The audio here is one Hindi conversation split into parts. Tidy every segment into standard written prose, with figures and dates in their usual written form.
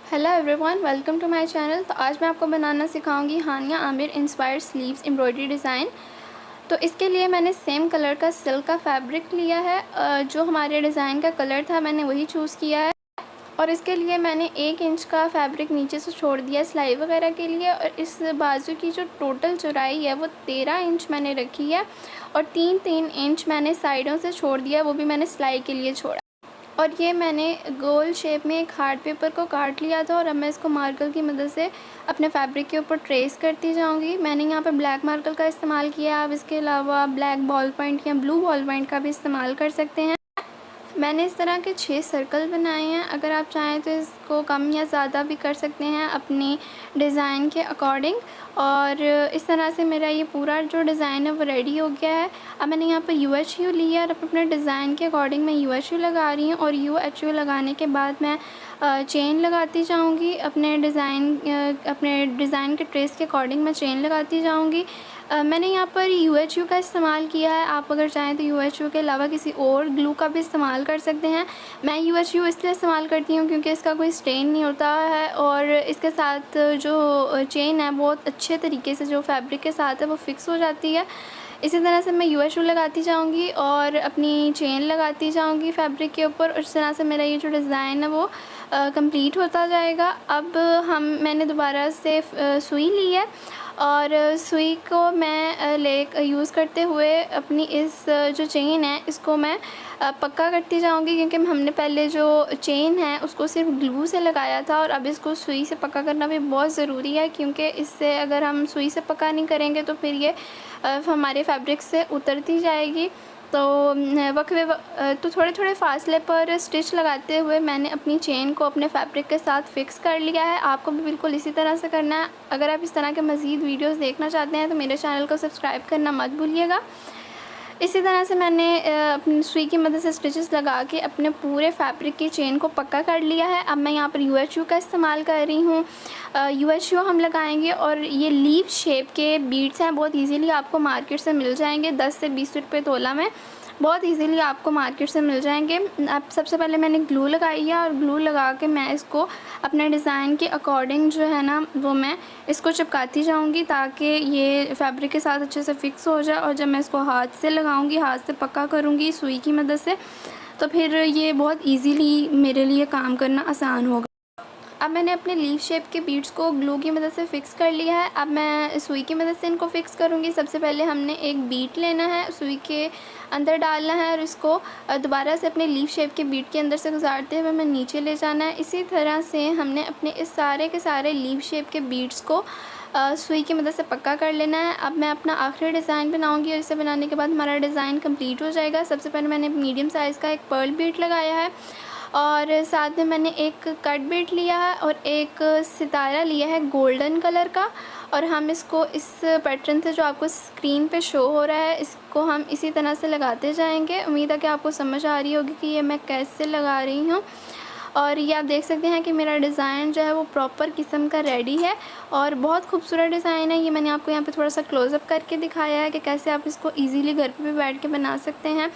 Hello everyone, welcome to my channel. तो आज मैं आपको बनाना सिखाऊंगी Hania Aamir inspired sleeves embroidery design. तो इसके लिए मैंने सेम कलर का सिल्क का फैब्रिक लिया है। जो हमारे डिज़ाइन का कलर था मैंने वही चूज़ किया है। और इसके लिए मैंने 1 इंच का फैब्रिक नीचे से छोड़ दिया सिलाई वगैरह के लिए। और इस बाजू की जो टोटल चौड़ाई है वो 13 इंच मैंने रखी है। और 3-3 इंच मैंने साइडों से छोड़ दिया, वो भी मैंने सिलाई के लिए छोड़ा। और ये मैंने गोल शेप में एक हार्ड पेपर को काट लिया था और अब मैं इसको मार्कर की मदद से अपने फैब्रिक के ऊपर ट्रेस करती जाऊंगी। मैंने यहाँ पर ब्लैक मार्कर का इस्तेमाल किया है। आप इसके अलावा ब्लैक बॉल पॉइंट या ब्लू बॉल पॉइंट का भी इस्तेमाल कर सकते हैं। मैंने इस तरह के 6 सर्कल बनाए हैं। अगर आप चाहें तो इसको कम या ज़्यादा भी कर सकते हैं अपनी डिज़ाइन के अकॉर्डिंग। और इस तरह से मेरा ये पूरा जो डिज़ाइन है वो रेडी हो गया है। अब मैंने यहाँ पर UHU लिया और अपने डिज़ाइन के अकॉर्डिंग मैं UHU लगा रही हूँ। और UHU लगाने के बाद मैं चेन लगाती जाऊँगी अपने डिज़ाइन के ट्रेस के अकॉर्डिंग मैं चेन लगाती जाऊँगी। मैंने यहाँ पर UHU का इस्तेमाल किया है। आप अगर चाहें तो UHU के अलावा किसी और ग्लू का भी इस्तेमाल कर सकते हैं। मैं UHU इसलिए इस्तेमाल करती हूँ क्योंकि इसका कोई स्टेन नहीं होता है और इसके साथ जो चेन है बहुत अच्छे तरीके से जो फैब्रिक के साथ है वो फिक्स हो जाती है। इसी तरह से मैं UHU लगाती जाऊँगी और अपनी चेन लगाती जाऊँगी फैब्रिक के ऊपर। और इस तरह से मेरा ये जो डिज़ाइन है वो कंप्लीट होता जाएगा। अब मैंने दोबारा से सुई ली है और सुई को मैं यूज़ करते हुए अपनी इस जो चेन है इसको मैं पक्का करती जाऊंगी, क्योंकि हमने पहले जो चेन है उसको सिर्फ ग्लू से लगाया था और अब इसको सुई से पक्का करना भी बहुत ज़रूरी है। क्योंकि इससे अगर हम सुई से पक्का नहीं करेंगे तो फिर ये हमारे फैब्रिक से उतरती जाएगी। तो तो थोड़े थोड़े फासले पर स्टिच लगाते हुए मैंने अपनी चेन को अपने फैब्रिक के साथ फिक्स कर लिया है। आपको भी बिल्कुल इसी तरह से करना है। अगर आप इस तरह के मज़ीद वीडियोस देखना चाहते हैं तो मेरे चैनल को सब्सक्राइब करना मत भूलिएगा। इसी तरह से मैंने अपनी सुई की मदद से स्टिचेस लगा के अपने पूरे फैब्रिक की चेन को पक्का कर लिया है। अब मैं यहाँ पर UHU का इस्तेमाल कर रही हूँ। UHU हम लगाएंगे और ये लीफ शेप के बीड्स हैं, बहुत इजीली आपको मार्केट से मिल जाएंगे। 10 से 20 रुपये तोला में बहुत इजीली आपको मार्केट से मिल जाएंगे। अब सबसे पहले मैंने ग्लू लगाई है और ग्लू लगा के मैं इसको अपने डिज़ाइन के अकॉर्डिंग जो है ना वो मैं इसको चिपकाती जाऊंगी ताकि ये फैब्रिक के साथ अच्छे से फिक्स हो जाए। और जब मैं इसको हाथ से लगाऊंगी, हाथ से पक्का करूंगी सुई की मदद से, तो फिर ये बहुत ईजीली मेरे लिए काम करना आसान होगा। अब मैंने अपने लीफ शेप के बीड्स को ग्लू की मदद से फ़िक्स कर लिया है। अब मैं सुई की मदद से इनको फ़िक्स करूँगी। सबसे पहले हमने एक बीड लेना है, सुई के अंदर डालना है और इसको दोबारा से अपने लीफ शेप के बीड के अंदर से गुजारते हुए मैं नीचे ले जाना है। इसी तरह से हमने अपने इस सारे के सारे लीफ शेप के बीड्स को सुई की मदद से पक्का कर लेना है। अब मैं अपना आखिरी डिज़ाइन बनाऊंगी और इसे बनाने के बाद हमारा डिज़ाइन कंप्लीट हो जाएगा। सबसे पहले मैंने मीडियम साइज़ का एक पर्ल बीड लगाया है और साथ में मैंने एक कट बीड लिया है और एक सितारा लिया है गोल्डन कलर का। और हम इसको इस पैटर्न से जो आपको स्क्रीन पे शो हो रहा है इसको हम इसी तरह से लगाते जाएंगे। उम्मीद है कि आपको समझ आ रही होगी कि ये मैं कैसे लगा रही हूँ। और ये आप देख सकते हैं कि मेरा डिज़ाइन जो है वो प्रॉपर किस्म का रेडी है और बहुत खूबसूरत डिज़ाइन है। ये मैंने आपको यहाँ पे थोड़ा सा क्लोज़अप करके दिखाया है कि कैसे आप इसको इजीली घर पे भी बैठ के बना सकते हैं।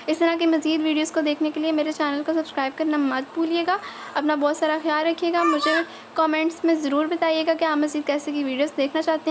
इस तरह की मज़ीद वीडियोस को देखने के लिए मेरे चैनल को सब्सक्राइब करना मत भूलिएगा। अपना बहुत सारा ख्याल रखिएगा। मुझे कमेंट्स में ज़रूर बताइएगा कि आप मज़ीद कैसे की वीडियोस देखना चाहते हैं।